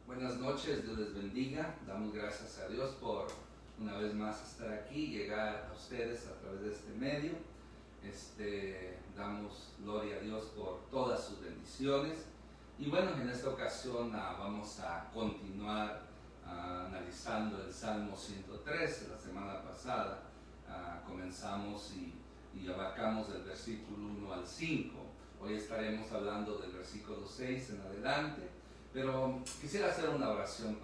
Buenas noches, Dios les bendiga. Damos gracias a Dios por una vez más estar aquí, llegar a ustedes a través de este medio. Damos gloria a Dios por todas sus bendiciones. Y bueno, en esta ocasión vamos a continuar analizando el Salmo 103. La semana pasada comenzamos y abarcamos del versículo 1 al 5. Hoy estaremos hablando del versículo 6 en adelante. Pero quisiera hacer una oración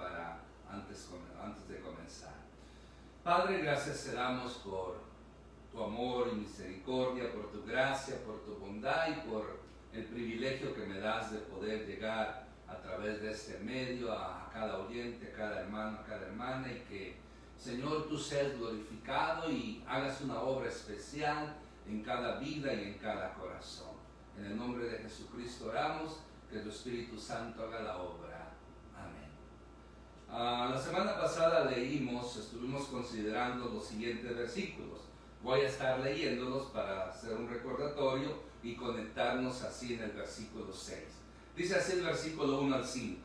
antes de comenzar. Padre, gracias te damos por tu amor y misericordia, por tu gracia, por tu bondad y por el privilegio que me das de poder llegar a través de este medio a cada oyente, a cada hermano, a cada hermana, y que, Señor, tú seas glorificado y hagas una obra especial en cada vida y en cada corazón. En el nombre de Jesucristo oramos. Que tu Espíritu Santo haga la obra. Amén. La semana pasada estuvimos considerando los siguientes versículos. Voy a estar leyéndolos para hacer un recordatorio y conectarnos así en el versículo 6. Dice así el versículo 1 al 5.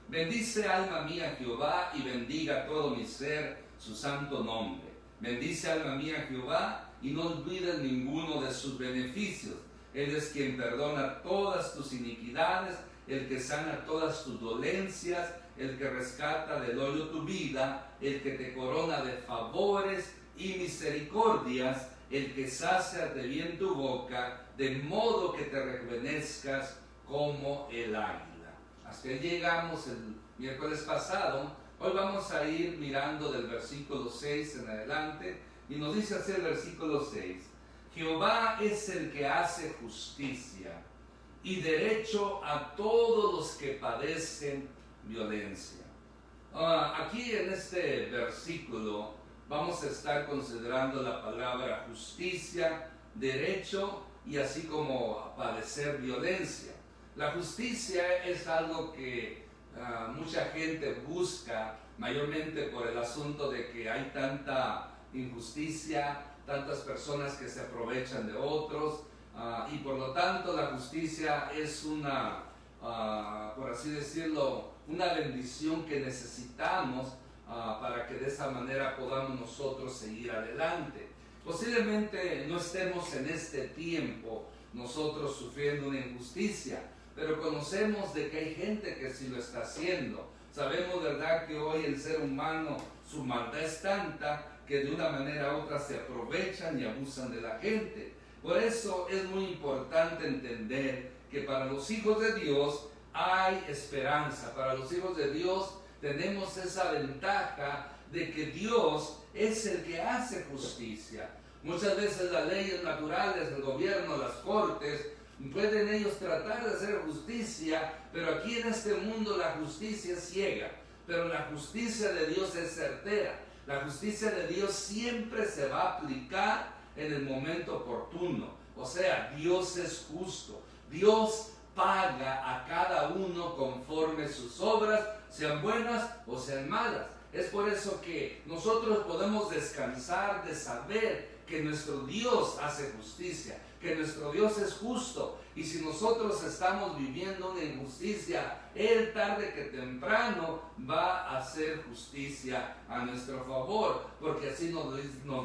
Bendice alma mía Jehová y bendiga todo mi ser su santo nombre. Bendice alma mía Jehová y no olvides ninguno de sus beneficios. Él es quien perdona todas tus iniquidades, el que sana todas tus dolencias, el que rescata del hoyo tu vida, el que te corona de favores y misericordias, el que sacia de bien tu boca, de modo que te rejuvenezcas como el águila. Hasta ahí llegamos el miércoles pasado. Hoy vamos a ir mirando del versículo 6 en adelante, y nos dice así el versículo 6. Jehová es el que hace justicia y derecho a todos los que padecen violencia. Aquí en este versículo vamos a estar considerando la palabra justicia, derecho y así como padecer violencia. La justicia es algo que mucha gente busca, mayormente por el asunto de que hay tanta injusticia, tantas personas que se aprovechan de otros, y por lo tanto la justicia es por así decirlo, una bendición que necesitamos para que de esa manera podamos nosotros seguir adelante. Posiblemente no estemos en este tiempo nosotros sufriendo una injusticia, pero conocemos de que hay gente que sí lo está haciendo. Sabemos, ¿verdad?, que hoy el ser humano, su maldad es tanta que de una manera u otra se aprovechan y abusan de la gente. Por eso es muy importante entender que para los hijos de Dios hay esperanza. Para los hijos de Dios tenemos esa ventaja de que Dios es el que hace justicia. Muchas veces las leyes naturales, el gobierno, las cortes, pueden ellos tratar de hacer justicia, pero aquí en este mundo la justicia es ciega, pero la justicia de Dios es certera. La justicia de Dios siempre se va a aplicar en el momento oportuno. O sea, Dios es justo. Dios paga a cada uno conforme sus obras, sean buenas o sean malas. Es por eso que nosotros podemos descansar de saber que nuestro Dios hace justicia, que nuestro Dios es justo. Y si nosotros estamos viviendo una injusticia, Él tarde que temprano va a hacer justicia a nuestro favor, porque así nos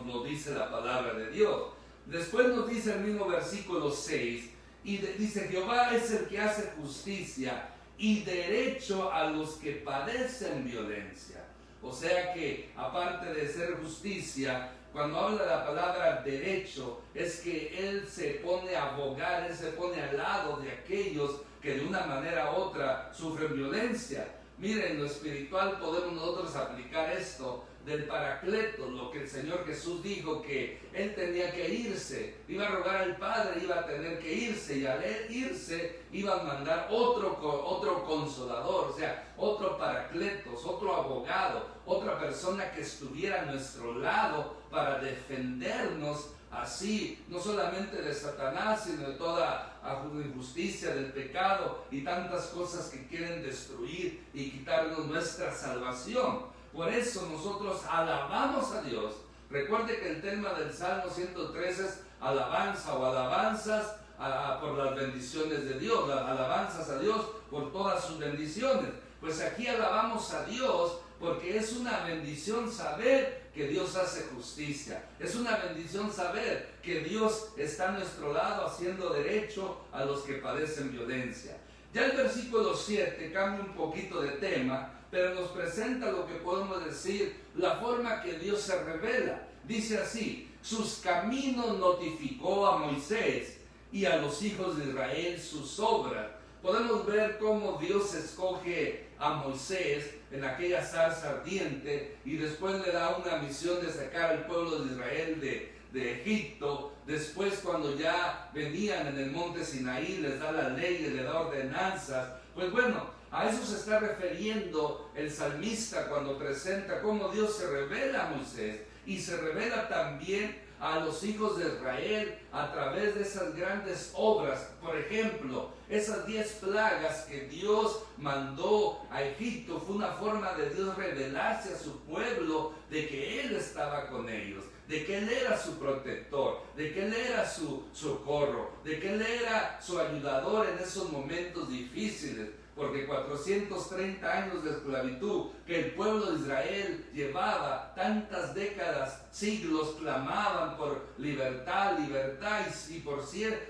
lo dice la palabra de Dios. Después nos dice el mismo versículo 6, y dice: Jehová es el que hace justicia y derecho a los que padecen violencia. O sea que, aparte de ser justicia, cuando habla de la palabra derecho, es que Él se pone a abogar, Él se pone al lado de aquellos que de una manera u otra sufren violencia. Miren, en lo espiritual podemos nosotros aplicar esto del Paracleto, lo que el Señor Jesús dijo, que Él tenía que irse, iba a rogar al Padre, iba a tener que irse, y al irse iba a mandar otro consolador, o sea, otro Paracletos, otro abogado, otra persona que estuviera a nuestro lado para defendernos así, no solamente de Satanás, sino de toda injusticia, del pecado y tantas cosas que quieren destruir y quitarnos nuestra salvación. Por eso nosotros alabamos a Dios. Recuerde que el tema del Salmo 103 es alabanza o alabanzas por las bendiciones de Dios, las alabanzas a Dios por todas sus bendiciones. Pues aquí alabamos a Dios porque es una bendición saber que Dios hace justicia. Es una bendición saber que Dios está a nuestro lado haciendo derecho a los que padecen violencia. Ya el versículo 7 cambia un poquito de tema, pero nos presenta lo que podemos decir, la forma que Dios se revela. Dice así: sus caminos notificó a Moisés y a los hijos de Israel sus obras. Podemos ver cómo Dios escoge a Moisés en aquella zarza ardiente y después le da una misión de sacar al pueblo de Israel de Egipto. Después, cuando ya venían en el monte Sinaí, les da la ley y le da ordenanzas. Pues bueno, a eso se está refiriendo el salmista cuando presenta cómo Dios se revela a Moisés y se revela también a los hijos de Israel a través de esas grandes obras. Por ejemplo, esas 10 plagas que Dios mandó a Egipto fue una forma de Dios revelarse a su pueblo de que Él estaba con ellos, de que Él era su protector, de que Él era su socorro, de que Él era su ayudador en esos momentos difíciles. Porque 430 años de esclavitud que el pueblo de Israel llevaba, tantas décadas, siglos, clamaban por libertad, libertad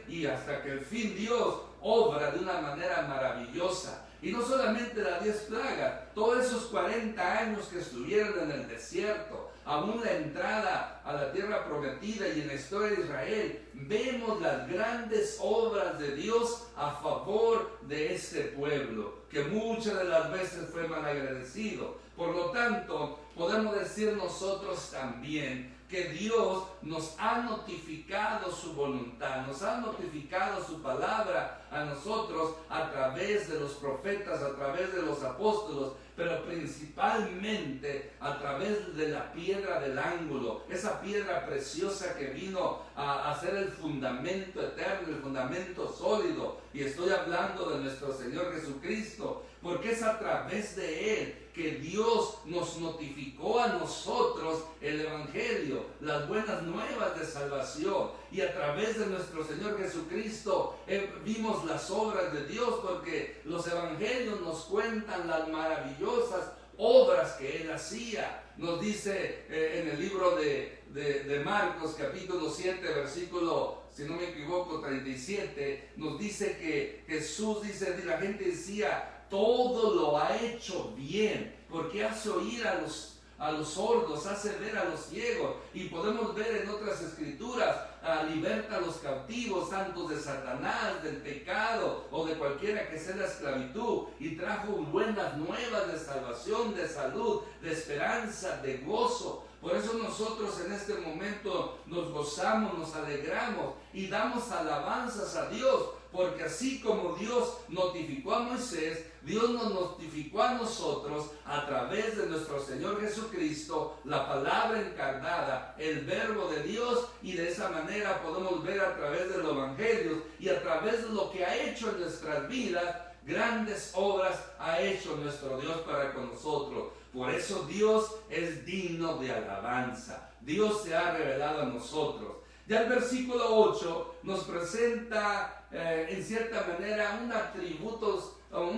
y hasta que el fin Dios obra de una manera maravillosa. Y no solamente las 10 plagas, todos esos 40 años que estuvieron en el desierto, aún la entrada a la tierra prometida y en la historia de Israel, vemos las grandes obras de Dios a favor de este pueblo, que muchas de las veces fue malagradecido. Por lo tanto, podemos decir nosotros también que Dios nos ha notificado su voluntad, nos ha notificado su palabra a nosotros a través de los profetas, a través de los apóstoles, pero principalmente a través de la piedra del ángulo, esa piedra preciosa que vino a hacer el fundamento eterno, el fundamento sólido. Y estoy hablando de nuestro Señor Jesucristo, porque es a través de Él que Dios nos notificó a nosotros el Evangelio, las buenas nuevas de salvación. Y a través de nuestro Señor Jesucristo vimos las obras de Dios, porque los Evangelios nos cuentan las maravillosas obras que Él hacía. Nos dice en el libro de Marcos, capítulo 7, versículo, si no me equivoco, 37, nos dice que Jesús, dice, la gente decía, todo lo ha hecho bien, porque hace oír a los sordos, hace ver a los ciegos. Y podemos ver en otras escrituras, liberta a los cautivos, santos de Satanás, del pecado o de cualquiera que sea la esclavitud, y trajo buenas nuevas de salvación, de salud, de esperanza, de gozo. Por eso nosotros en este momento nos gozamos, nos alegramos y damos alabanzas a Dios, porque así como Dios notificó a Moisés, Dios nos notificó a nosotros a través de nuestro Señor Jesucristo, la palabra encarnada, el verbo de Dios, y de esa manera podemos ver a través de los evangelios y a través de lo que ha hecho en nuestras vidas, grandes obras ha hecho nuestro Dios para con nosotros. Por eso Dios es digno de alabanza. Dios se ha revelado a nosotros. Ya el versículo 8 nos presenta en cierta manera un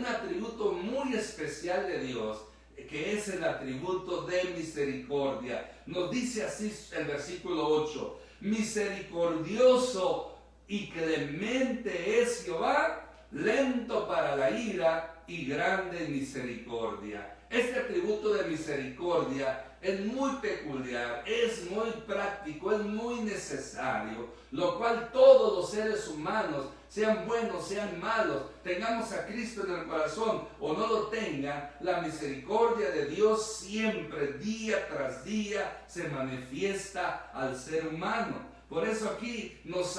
atributo muy especial de Dios, que es el atributo de misericordia. Nos dice así el versículo 8: misericordioso y clemente es Jehová, lento para la ira y grande en misericordia. Este atributo de misericordia es muy peculiar, es muy práctico, es muy necesario, lo cual todos los seres humanos, sean buenos, sean malos, tengamos a Cristo en el corazón o no lo tengan, la misericordia de Dios siempre, día tras día, se manifiesta al ser humano. Por eso aquí nos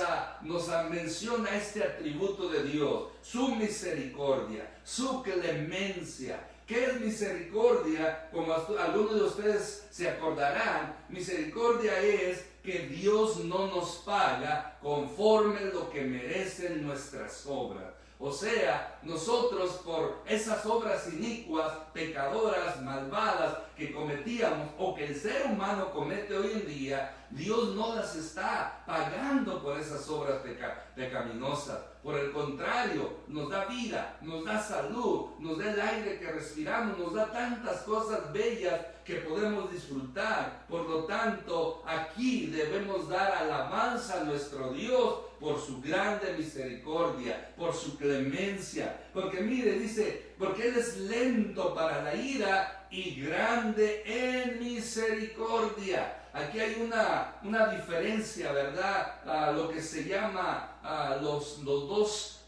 menciona este atributo de Dios, su misericordia, su clemencia. ¿Qué es misericordia? Como algunos de ustedes se acordarán, misericordia es que Dios no nos paga conforme lo que merecen nuestras obras. O sea, nosotros por esas obras inicuas, pecadoras, malvadas que cometíamos o que el ser humano comete hoy en día, Dios no las está pagando por esas obras pecaminosas. Por el contrario, nos da vida, nos da salud, nos da el aire que respiramos, nos da tantas cosas bellas que podemos disfrutar. Por lo tanto, aquí debemos dar alabanza a nuestro Dios por su grande misericordia, por su clemencia. Porque mire, dice, porque Él es lento para la ira y grande en misericordia. Aquí hay una diferencia, ¿verdad? Lo que se llama los dos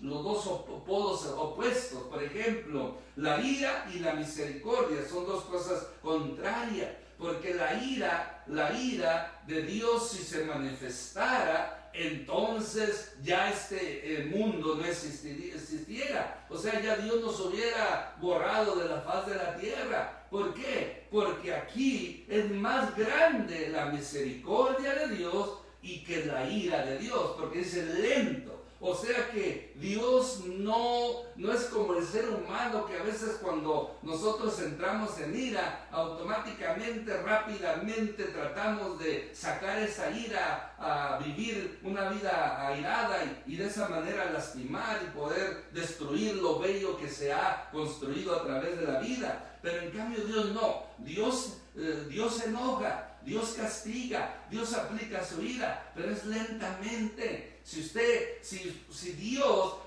polos opuestos. Por ejemplo, la ira y la misericordia son dos cosas contrarias. Porque la ira de Dios, si se manifestara, entonces ya este mundo no existiera. O sea, ya Dios nos hubiera borrado de la faz de la tierra. ¿Por qué? Porque aquí es más grande la misericordia de Dios y que la ira de Dios, porque dice lento. O sea que Dios no es como el ser humano, que a veces cuando nosotros entramos en ira, automáticamente, rápidamente tratamos de sacar esa ira a vivir una vida airada y de esa manera lastimar y poder destruir lo bello que se ha construido a través de la vida. Pero en cambio Dios no. Dios se enoja, Dios castiga, Dios aplica su ira, pero es lentamente.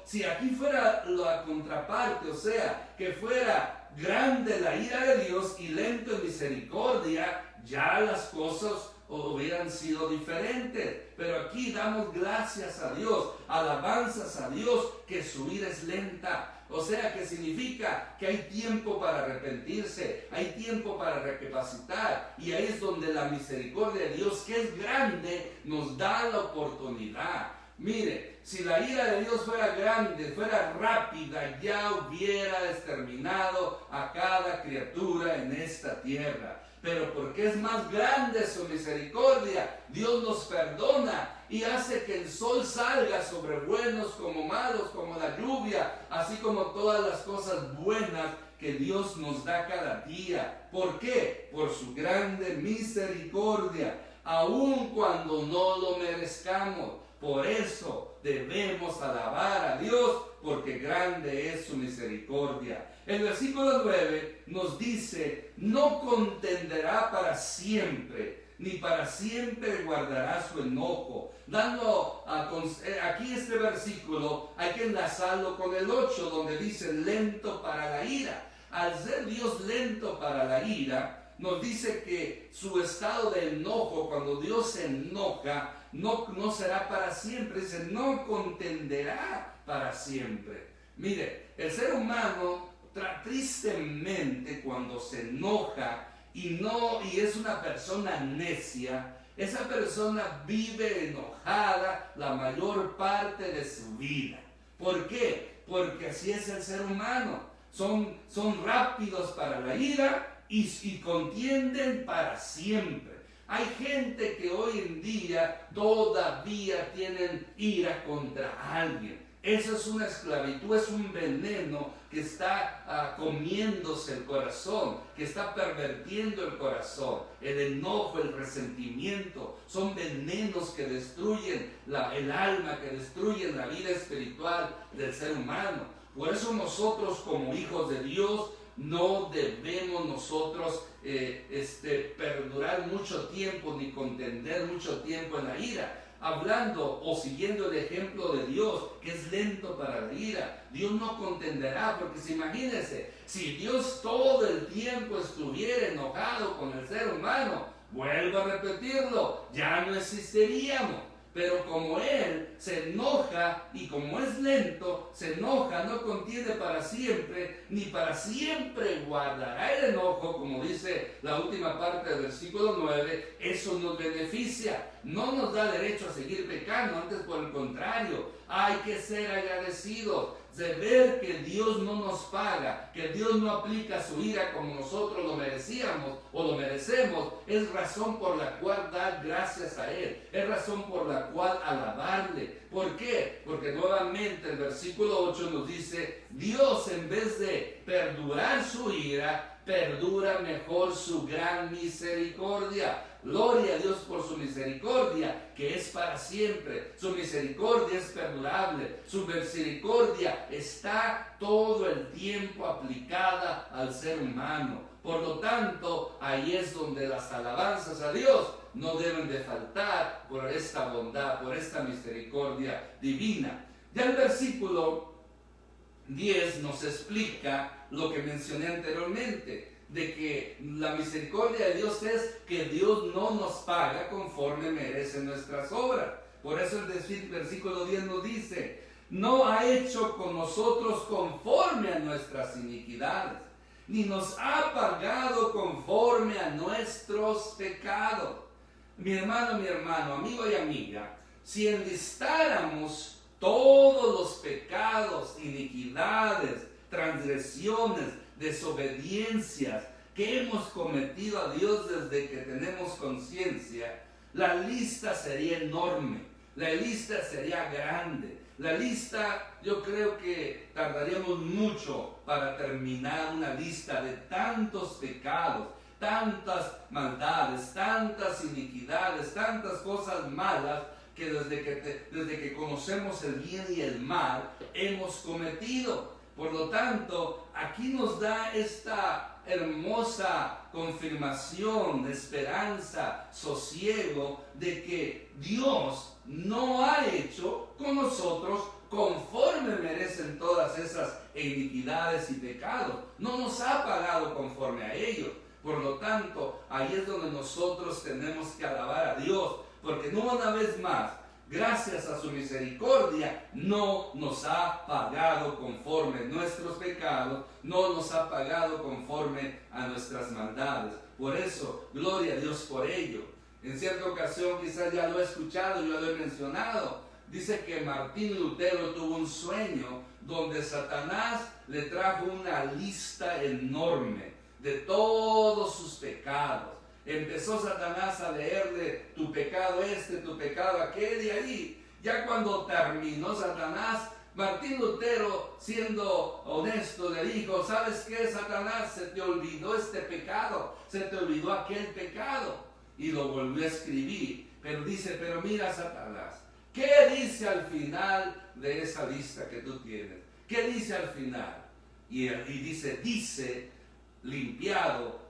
Si aquí fuera la contraparte, o sea, que fuera grande la ira de Dios y lento en misericordia, ya las cosas hubieran sido diferentes. Pero aquí damos gracias a Dios, alabanzas a Dios, que su ira es lenta. O sea, que significa que hay tiempo para arrepentirse, hay tiempo para recapacitar, y ahí es donde la misericordia de Dios, que es grande, nos da la oportunidad. Mire, si la ira de Dios fuera grande, fuera rápida, ya hubiera exterminado a cada criatura en esta tierra. Pero porque es más grande su misericordia, Dios nos perdona y hace que el sol salga sobre buenos como malos, como la lluvia, así como todas las cosas buenas que Dios nos da cada día. ¿Por qué? Por su grande misericordia, aun cuando no lo merezcamos. Por eso debemos alabar a Dios, porque grande es su misericordia. El versículo 9 nos dice, no contenderá para siempre, ni para siempre guardará su enojo. Aquí este versículo hay que enlazarlo con el 8, donde dice lento para la ira. Al ser Dios lento para la ira, nos dice que su estado de enojo, cuando Dios se enoja, no será para siempre. Dice, no contenderá para siempre. Mire, el ser humano tristemente, cuando se enoja y es una persona necia, esa persona vive enojada la mayor parte de su vida. ¿Por qué? Porque así es el ser humano. Son rápidos para la ira y contienden para siempre. Hay gente que hoy en día todavía tienen ira contra alguien. Eso es una esclavitud, es un veneno que está comiéndose el corazón, que está pervirtiendo el corazón. El enojo, el resentimiento, son venenos que destruyen el alma, que destruyen la vida espiritual del ser humano. Por eso nosotros, como hijos de Dios, no debemos nosotros perdurar mucho tiempo ni contender mucho tiempo en la ira. Hablando o siguiendo el ejemplo de Dios, que es lento para la ira, Dios no contenderá, porque imagínense, si Dios todo el tiempo estuviera enojado con el ser humano, vuelvo a repetirlo, ya no existiríamos. Pero como Él se enoja y como es lento, se enoja, no contiene para siempre, ni para siempre guardará el enojo, como dice la última parte del versículo 9, eso nos beneficia. No nos da derecho a seguir pecando, antes por el contrario, hay que ser agradecidos de ver que Dios no nos paga, que Dios no aplica su ira como nosotros lo merecíamos o lo merecemos. Es razón por la cual dar gracias a Él, es razón por la cual alabarle. ¿Por qué? Porque nuevamente el versículo 8 nos dice, Dios, en vez de perdurar su ira, perdura mejor su gran misericordia. Gloria a Dios por su misericordia, que es para siempre. Su misericordia es perdurable. Su misericordia está todo el tiempo aplicada al ser humano. Por lo tanto, ahí es donde las alabanzas a Dios no deben de faltar por esta bondad, por esta misericordia divina. Ya el versículo 10 nos explica lo que mencioné anteriormente, de que la misericordia de Dios es que Dios no nos paga conforme merecen nuestras obras. Por eso el versículo 10 nos dice, no ha hecho con nosotros conforme a nuestras iniquidades, ni nos ha pagado conforme a nuestros pecados. Mi hermano, amigo y amiga, si enlistáramos todos los pecados, iniquidades, transgresiones, desobediencias que hemos cometido a Dios desde que tenemos conciencia, la lista sería enorme, la lista sería grande. La lista, yo creo que tardaríamos mucho para terminar una lista de tantos pecados, tantas maldades, tantas iniquidades, tantas cosas malas que desde que conocemos el bien y el mal hemos cometido. Por lo tanto, aquí nos da esta hermosa confirmación, esperanza, sosiego de que Dios no ha hecho con nosotros conforme merecen todas esas iniquidades y pecados. No nos ha pagado conforme a ellos. Por lo tanto, ahí es donde nosotros tenemos que alabar a Dios, porque no una vez más, gracias a su misericordia, no nos ha pagado conforme nuestros pecados, no nos ha pagado conforme a nuestras maldades. Por eso, gloria a Dios por ello. En cierta ocasión, quizás ya lo he escuchado, yo lo he mencionado, dice que Martín Lutero tuvo un sueño donde Satanás le trajo una lista enorme de todos sus pecados. Empezó Satanás a leerle tu pecado este, tu pecado aquel, y ahí, ya cuando terminó Satanás, Martín Lutero, siendo honesto, le dijo, ¿sabes qué, Satanás? Se te olvidó este pecado, se te olvidó aquel pecado. Y lo volvió a escribir, pero dice, pero mira, Satanás, ¿qué dice al final de esa lista que tú tienes? ¿Qué dice al final? Y dice, limpiado,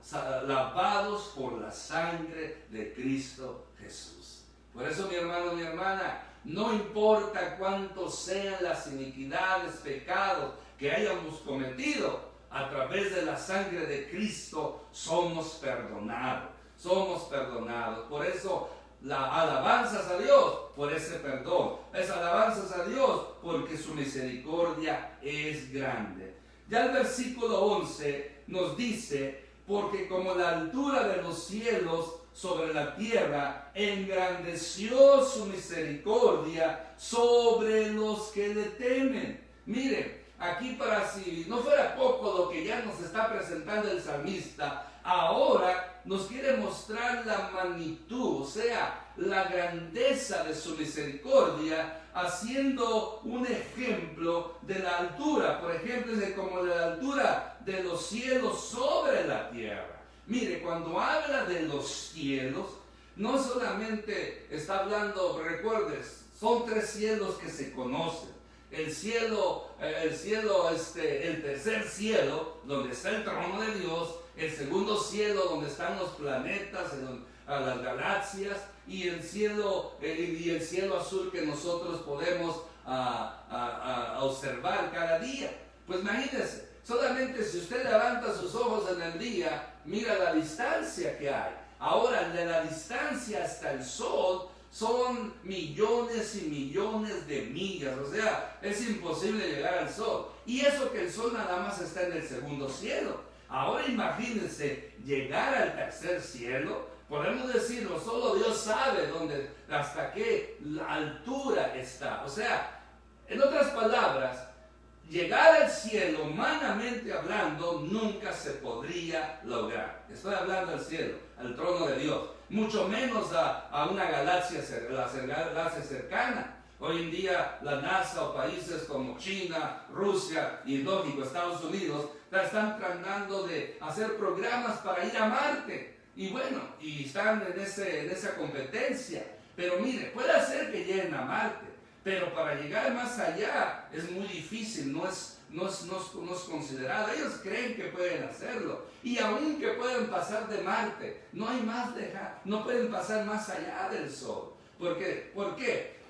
lavados por la sangre de Cristo Jesús. Por eso, mi hermano, mi hermana, no importa cuántos sean las iniquidades, pecados que hayamos cometido, a través de la sangre de Cristo somos perdonados. Somos perdonados. Por eso, alabanzas a Dios por ese perdón. Es alabanzas a Dios porque su misericordia es grande. Ya el versículo 11 nos dice, porque como la altura de los cielos sobre la tierra, engrandeció su misericordia sobre los que le temen. Mire, aquí para si no fuera poco lo que ya nos está presentando el salmista, ahora nos quiere mostrar la magnitud, o sea, la grandeza de su misericordia, haciendo un ejemplo de la altura. Por ejemplo, es como la altura de los cielos sobre la tierra. Mire, cuando habla de los cielos, no solamente está hablando, recuerdes, son tres cielos que se conocen. El tercer cielo, donde está el trono de Dios, el segundo cielo, donde están los planetas, las galaxias, y el cielo azul que nosotros podemos observar cada día. Pues imagínense, solamente si usted levanta sus ojos en el día, mira la distancia que hay. Ahora, de la distancia hasta el sol, son millones y millones de millas, o sea, es imposible llegar al sol. Y eso que el sol nada más está en el segundo cielo. Ahora imagínense llegar al tercer cielo. Podemos decirlo, solo Dios sabe hasta qué altura está. O sea, en otras palabras, llegar al cielo, humanamente hablando, nunca se podría lograr. Estoy hablando del cielo, al trono de Dios. Mucho menos a una galaxia cercana. Hoy en día la NASA o países como China, Rusia y lógico Estados Unidos están tratando de hacer programas para ir a Marte. Y bueno, y están en esa competencia. Pero mire, puede ser que lleguen a Marte, pero para llegar más allá es muy difícil, no es considerado. Ellos creen que pueden hacerlo, y aunque pueden pasar de Marte, no pueden pasar más allá del Sol. ¿Por qué?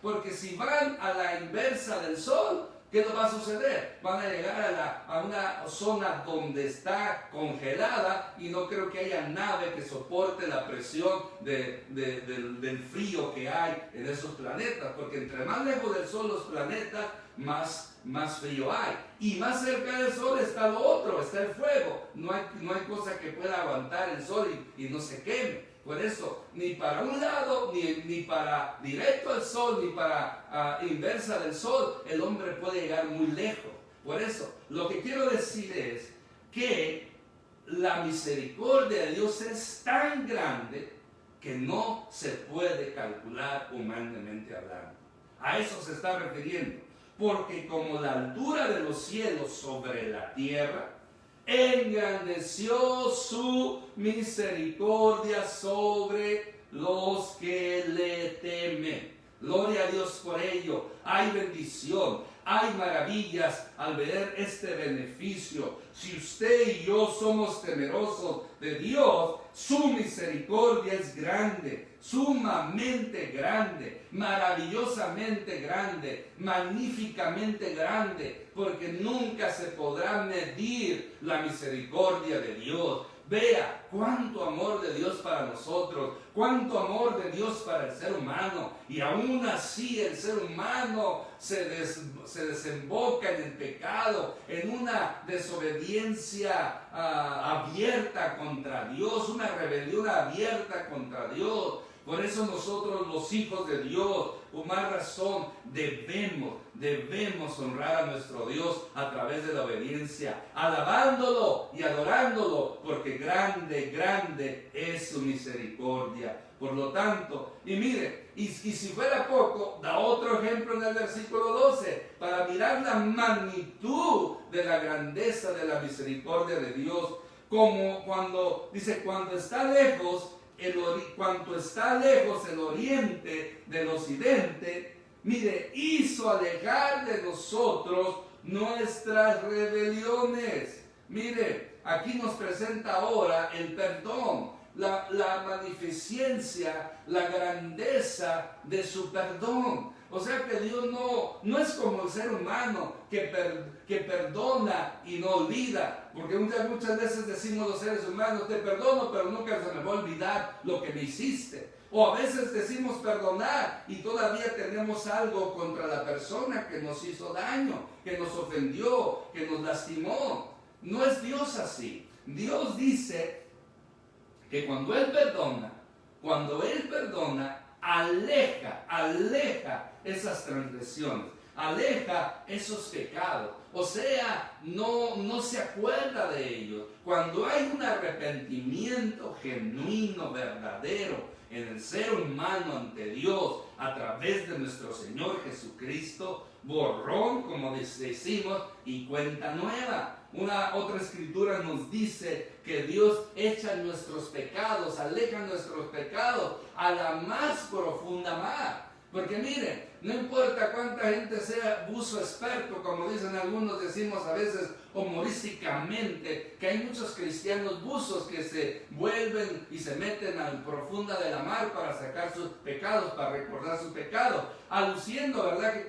Porque si van a la inversa del Sol, ¿qué nos va a suceder? Van a llegar a una zona donde está congelada, y no creo que haya nave que soporte la presión del frío que hay en esos planetas, porque entre más lejos del Sol los planetas, más frío hay. Y más cerca del Sol está lo otro, está el fuego. No hay cosa que pueda aguantar el Sol y no se queme. Por eso, ni para un lado, ni para directo al Sol, ni para inversa del Sol, el hombre puede llegar muy lejos. Por eso, lo que quiero decir es que la misericordia de Dios es tan grande que no se puede calcular humanamente hablando. A eso se está refiriendo. Porque como la altura de los cielos sobre la tierra, engrandeció su misericordia sobre los que le temen. Gloria a Dios por ello. Hay bendición, hay maravillas al ver este beneficio. Si usted y yo somos temerosos de Dios, su misericordia es grande, sumamente grande, maravillosamente grande, magníficamente grande, porque nunca se podrá medir la misericordia de Dios. Vea cuánto amor de Dios para nosotros, cuánto amor de Dios para el ser humano, y aún así el ser humano se desemboca en el pecado, en una desobediencia abierta contra Dios, una rebelión abierta contra Dios. Por eso nosotros, los hijos de Dios, por más razón, debemos honrar a nuestro Dios a través de la obediencia, alabándolo y adorándolo, porque grande es su misericordia. Por lo tanto, y mire, y si fuera poco, da otro ejemplo en el versículo 12, para mirar la magnitud de la grandeza de la misericordia de Dios, como cuando dice, cuanto está lejos el oriente del occidente, mire, hizo alejar de nosotros nuestras rebeliones. Mire, aquí nos presenta ahora el perdón, la magnificencia, la grandeza de su perdón. O sea que Dios no es como el ser humano que perdona y no olvida. Porque muchas veces decimos los seres humanos, te perdono, pero nunca se me va a olvidar lo que me hiciste. O a veces decimos perdonar y todavía tenemos algo contra la persona que nos hizo daño, que nos ofendió, que nos lastimó. No es Dios así. Dios dice que cuando Él perdona, aleja esas transgresiones, aleja esos pecados. O sea, no se acuerda de ellos. Cuando hay un arrepentimiento genuino, verdadero, en el ser humano ante Dios, a través de nuestro Señor Jesucristo, borrón, como decimos, y cuenta nueva. Otra escritura nos dice que Dios echa nuestros pecados, aleja nuestros pecados a la más profunda mar. Porque miren, no importa cuánta gente sea buzo experto, como dicen algunos, decimos a veces humorísticamente, que hay muchos cristianos buzos que se vuelven y se meten al profunda de la mar para sacar sus pecados, para recordar sus pecados, aluciendo, ¿verdad? Que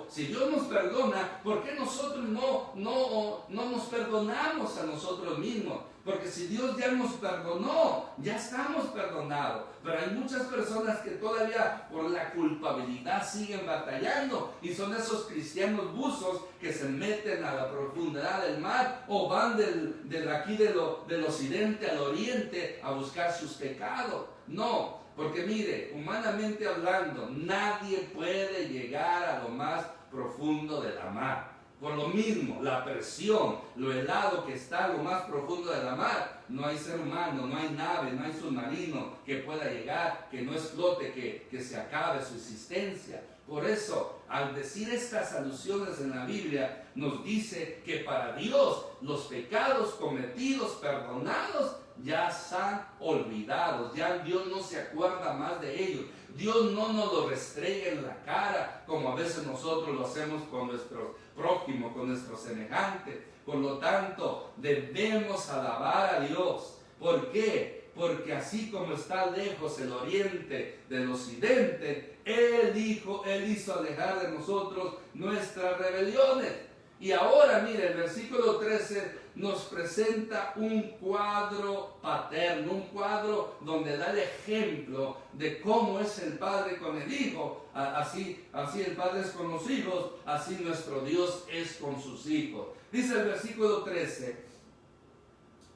si Dios nos perdona, ¿por qué nosotros no nos perdonamos a nosotros mismos? Porque si Dios ya nos perdonó, ya estamos perdonados. Pero hay muchas personas que todavía por la culpabilidad siguen batallando, y son esos cristianos buzos que se meten a la profundidad del mar, o van del occidente al oriente a buscar sus pecados. No, porque mire, humanamente hablando, nadie puede llegar a lo más profundo de la mar. Por lo mismo, la presión, lo helado que está lo más profundo de la mar, no hay ser humano, no hay nave, no hay submarino que pueda llegar, que no explote, que se acabe su existencia. Por eso, al decir estas alusiones en la Biblia, nos dice que para Dios los pecados cometidos, perdonados, ya están olvidados, ya Dios no se acuerda más de ellos. Dios no nos lo restregue en la cara como a veces nosotros lo hacemos con nuestros prójimos, con nuestros semejantes. Por lo tanto, debemos alabar a Dios. ¿Por qué? Porque así como está lejos el oriente del occidente, Él hizo alejar de nosotros nuestras rebeliones. Y ahora, mire, el versículo 13 nos presenta un cuadro paterno, un cuadro donde da el ejemplo de cómo es el Padre con el Hijo. Así el Padre es con los hijos, así nuestro Dios es con sus hijos. Dice el versículo 13,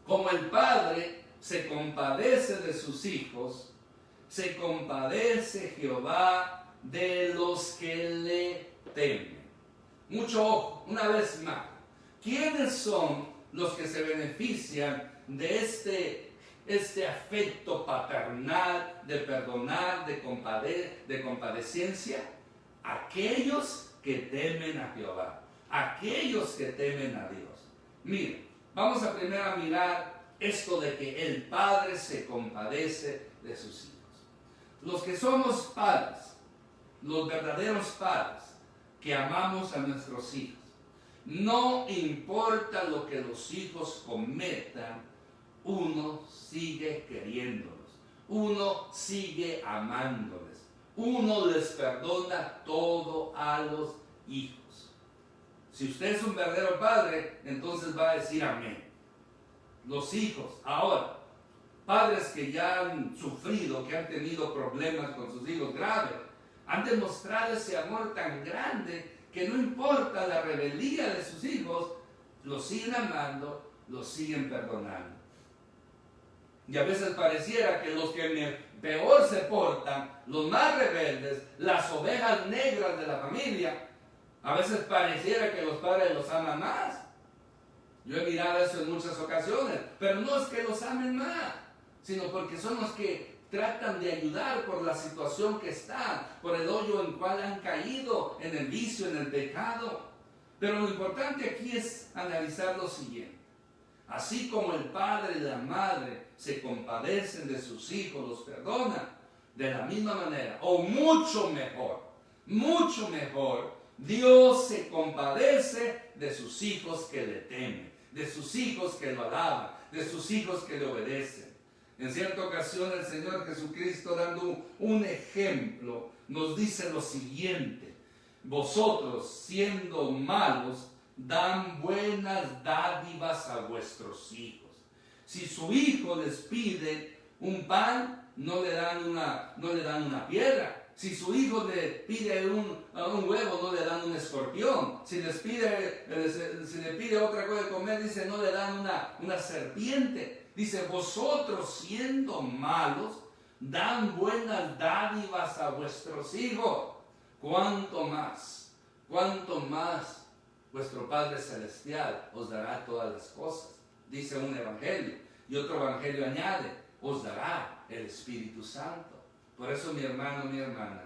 como el Padre se compadece de sus hijos, se compadece Jehová de los que le temen. Mucho ojo, una vez más. ¿Quiénes son los que se benefician de este afecto paternal, de perdonar, de compadecencia? Aquellos que temen a Jehová, aquellos que temen a Dios. Miren, vamos a primero a mirar esto de que el Padre se compadece de sus hijos. Los que somos padres, los verdaderos padres, que amamos a nuestros hijos, no importa lo que los hijos cometan, uno sigue queriéndolos, uno sigue amándoles, uno les perdona todo a los hijos. Si usted es un verdadero padre, entonces va a decir amén. Los hijos, ahora, padres que ya han sufrido, que han tenido problemas con sus hijos graves, han demostrado ese amor tan grande que no importa la rebeldía de sus hijos, los siguen amando, los siguen perdonando. Y a veces pareciera que los que peor se portan, los más rebeldes, las ovejas negras de la familia, a veces pareciera que los padres los aman más. Yo he mirado eso en muchas ocasiones, pero no es que los amen más, sino porque son los que tratan de ayudar por la situación que están, por el hoyo en el cual han caído, en el vicio, en el pecado. Pero lo importante aquí es analizar lo siguiente. Así como el padre y la madre se compadecen de sus hijos, los perdonan, de la misma manera, o mucho mejor, Dios se compadece de sus hijos que le temen, de sus hijos que lo alaban, de sus hijos que le obedecen. En cierta ocasión el Señor Jesucristo, dando un ejemplo, nos dice lo siguiente: vosotros, siendo malos, dan buenas dádivas a vuestros hijos. Si su hijo les pide un pan, no le dan una piedra. Si su hijo le pide un huevo, no le dan un escorpión. Si le pide otra cosa de comer, dice, no le dan una serpiente. Dice, vosotros siendo malos, dan buenas dádivas a vuestros hijos. ¿Cuánto más vuestro Padre Celestial os dará todas las cosas? Dice un evangelio. Y otro evangelio añade, os dará el Espíritu Santo. Por eso, mi hermano, mi hermana,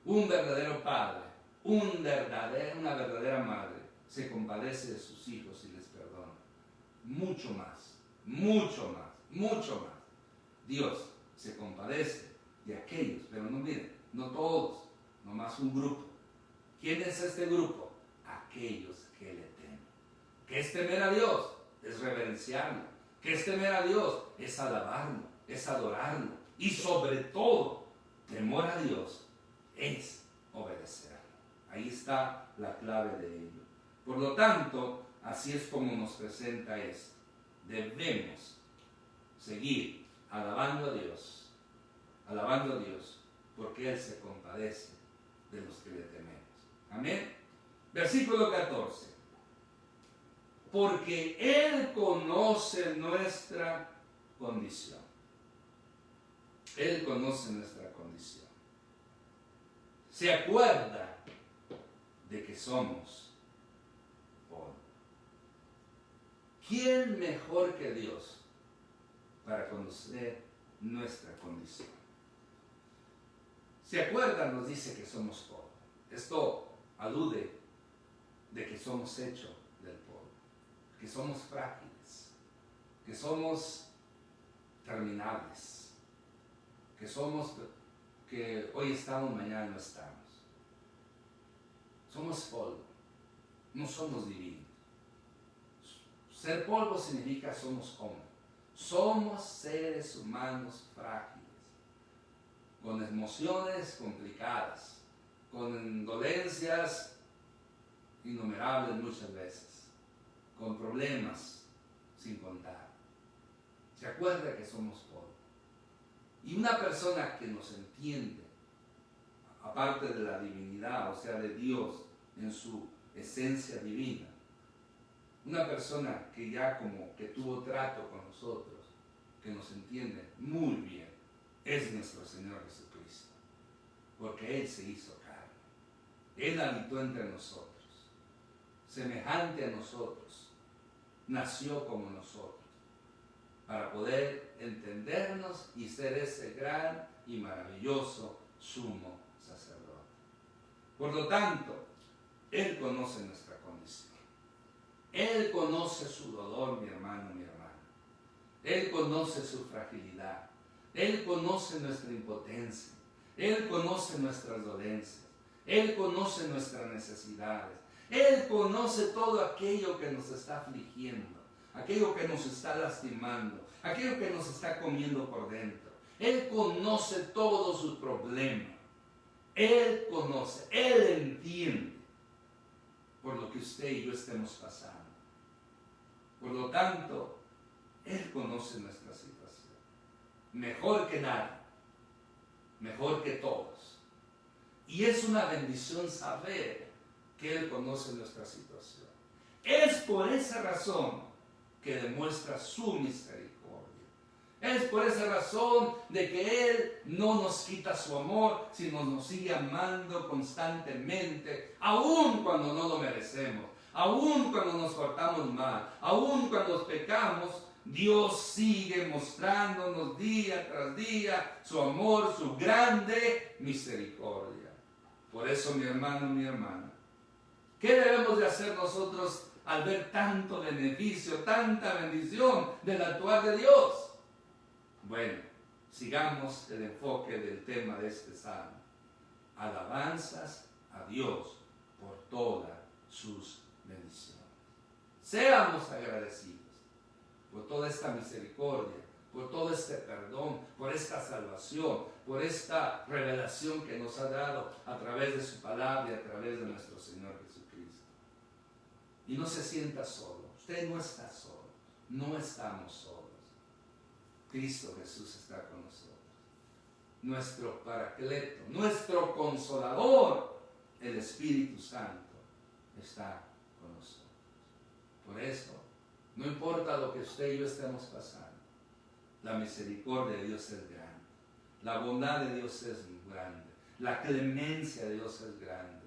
un verdadero padre, una verdadera madre, se compadece de sus hijos y les perdona. Mucho más. Dios se compadece de aquellos, pero no miren, no todos, nomás un grupo. ¿Quién es este grupo? Aquellos que le temen. ¿Qué es temer a Dios? Es reverenciarlo. ¿Qué es temer a Dios? Es alabarlo, es adorarlo. Y sobre todo, temor a Dios es obedecerlo. Ahí está la clave de ello. Por lo tanto, así es como nos presenta esto. Debemos seguir alabando a Dios, porque Él se compadece de los que le tememos. Amén. Versículo 14. Porque Él conoce nuestra condición. Él conoce nuestra condición. Se acuerda de que somos polvo. ¿Quién mejor que Dios para conocer nuestra condición? ¿Se acuerdan? Nos dice que somos polvo. Esto alude de que somos hechos del polvo, que somos frágiles, que somos terminables, que hoy estamos, mañana no estamos. Somos polvo, no somos divinos. Ser polvo significa somos hombres. Somos seres humanos frágiles, con emociones complicadas, con dolencias innumerables muchas veces, con problemas sin contar. Se acuerda que somos polvo. Y una persona que nos entiende, aparte de la divinidad, o sea, de Dios en su esencia divina, una persona que ya como que tuvo trato con nosotros, que nos entiende muy bien, es nuestro Señor Jesucristo, porque Él se hizo carne. Él habitó entre nosotros, semejante a nosotros, nació como nosotros, para poder entendernos y ser ese gran y maravilloso sumo sacerdote. Por lo tanto, Él conoce nuestra condición. Él conoce su dolor, mi hermano, mi hermana. Él conoce su fragilidad. Él conoce nuestra impotencia. Él conoce nuestras dolencias. Él conoce nuestras necesidades. Él conoce todo aquello que nos está afligiendo, aquello que nos está lastimando, aquello que nos está comiendo por dentro. Él conoce todos sus problemas. Él conoce, Él entiende por lo que usted y yo estemos pasando. Por lo tanto, Él conoce nuestra situación. Mejor que nadie, mejor que todos. Y es una bendición saber que Él conoce nuestra situación. Es por esa razón que demuestra su misericordia. Es por esa razón de que Él no nos quita su amor, sino nos sigue amando constantemente, aun cuando no lo merecemos, aun cuando nos portamos mal, aun cuando pecamos. Dios sigue mostrándonos día tras día su amor, su grande misericordia. Por eso, mi hermano, mi hermana, ¿qué debemos de hacer nosotros al ver tanto beneficio, tanta bendición del actuar de Dios? Bueno, sigamos el enfoque del tema de este salmo. Alabanzas a Dios por todas sus bendiciones. Seamos agradecidos por toda esta misericordia, por todo este perdón, por esta salvación, por esta revelación que nos ha dado a través de su palabra y a través de nuestro Señor Jesucristo. Y no se sienta solo. Usted no está solo. No estamos solos. Cristo Jesús está con nosotros. Nuestro Paracleto, nuestro Consolador, el Espíritu Santo, está con nosotros. Por eso, no importa lo que usted y yo estemos pasando, la misericordia de Dios es grande, la bondad de Dios es grande, la clemencia de Dios es grande.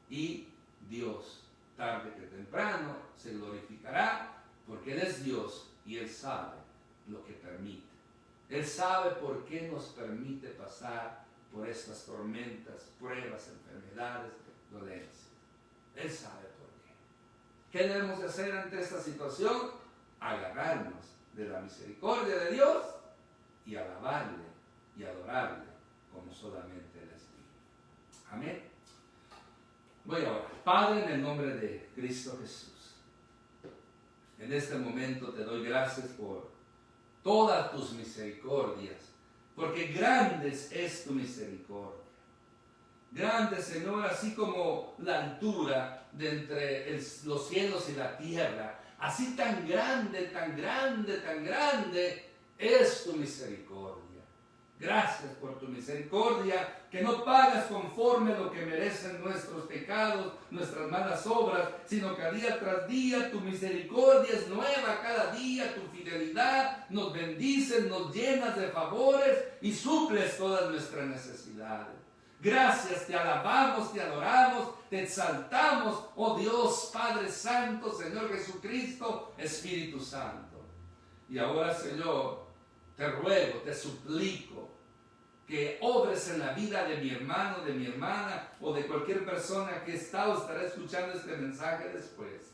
Y Dios, tarde que temprano, se glorificará, porque Él es Dios y Él sabe lo que permite. Él sabe por qué nos permite pasar por estas tormentas, pruebas, enfermedades, dolencias. Él sabe por qué. ¿Qué debemos de hacer ante esta situación? Agarrarnos de la misericordia de Dios y alabarle y adorarle como solamente Él es digno. Amén. Voy a orar. Padre, en el nombre de Cristo Jesús, en este momento te doy gracias por todas tus misericordias, porque grandes es tu misericordia. Grande, Señor, así como la altura de entre los cielos y la tierra, así tan grande, tan grande, tan grande es tu misericordia. Gracias por tu misericordia, que no pagas conforme lo que merecen nuestros pecados, nuestras malas obras, sino que día tras día tu misericordia es nueva, cada día tu fidelidad nos bendices, nos llenas de favores y suples todas nuestras necesidades. Gracias, te alabamos, te adoramos, te exaltamos, oh Dios, Padre Santo, Señor Jesucristo, Espíritu Santo. Y ahora, Señor, te ruego, te suplico que obres en la vida de mi hermano, de mi hermana o de cualquier persona que está o estará escuchando este mensaje después.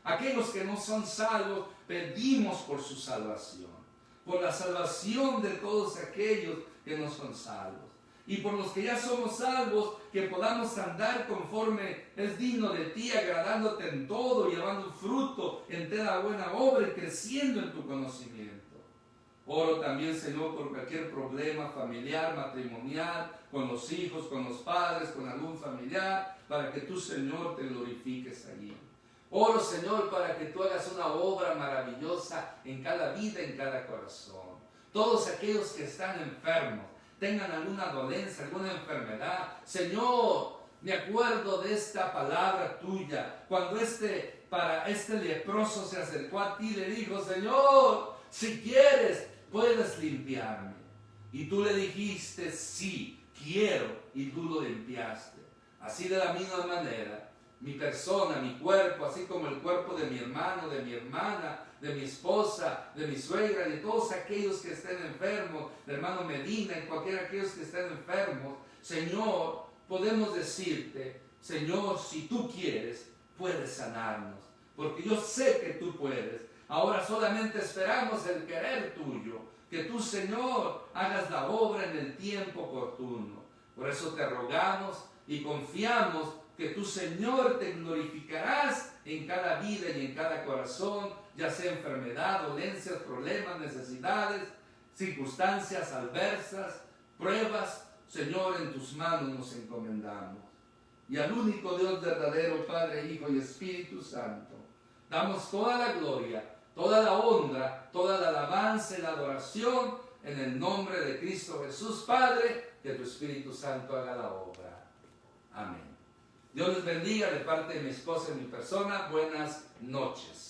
Aquellos que no son salvos, pedimos por su salvación. por la salvación de todos aquellos que no son salvos. Y por los que ya somos salvos, que podamos andar conforme es digno de ti, agradándote en todo, llevando fruto en toda buena obra y creciendo en tu conocimiento. Oro también, Señor, por cualquier problema familiar, matrimonial, con los hijos, con los padres, con algún familiar, para que tú, Señor, te glorifiques allí. Oro, Señor, para que tú hagas una obra maravillosa en cada vida, en cada corazón. Todos aquellos que están enfermos, tengan alguna dolencia, alguna enfermedad. Señor, me acuerdo de esta palabra tuya, cuando este leproso se acercó a ti y le dijo, Señor, si quieres, puedes limpiarme. Y tú le dijiste, sí, quiero, y tú lo limpiaste. Así de la misma manera, mi persona, mi cuerpo, así como el cuerpo de mi hermano, de mi hermana, de mi esposa, de mi suegra, de todos aquellos que estén enfermos, de hermano Medina, y cualquiera de aquellos que estén enfermos, Señor, podemos decirte, Señor, si tú quieres, puedes sanarnos, porque yo sé que tú puedes. Ahora solamente esperamos el querer tuyo, que tú, Señor, hagas la obra en el tiempo oportuno. Por eso te rogamos y confiamos que tú, Señor, te glorificarás en cada vida y en cada corazón, ya sea enfermedad, dolencias, problemas, necesidades, circunstancias adversas, pruebas. Señor, en tus manos nos encomendamos. Y al único Dios verdadero, Padre, Hijo y Espíritu Santo, damos toda la gloria, toda la honra, toda la alabanza y la adoración en el nombre de Cristo Jesús, Padre, que tu Espíritu Santo haga la obra. Amén. Dios les bendiga de parte de mi esposa y mi persona. Buenas noches.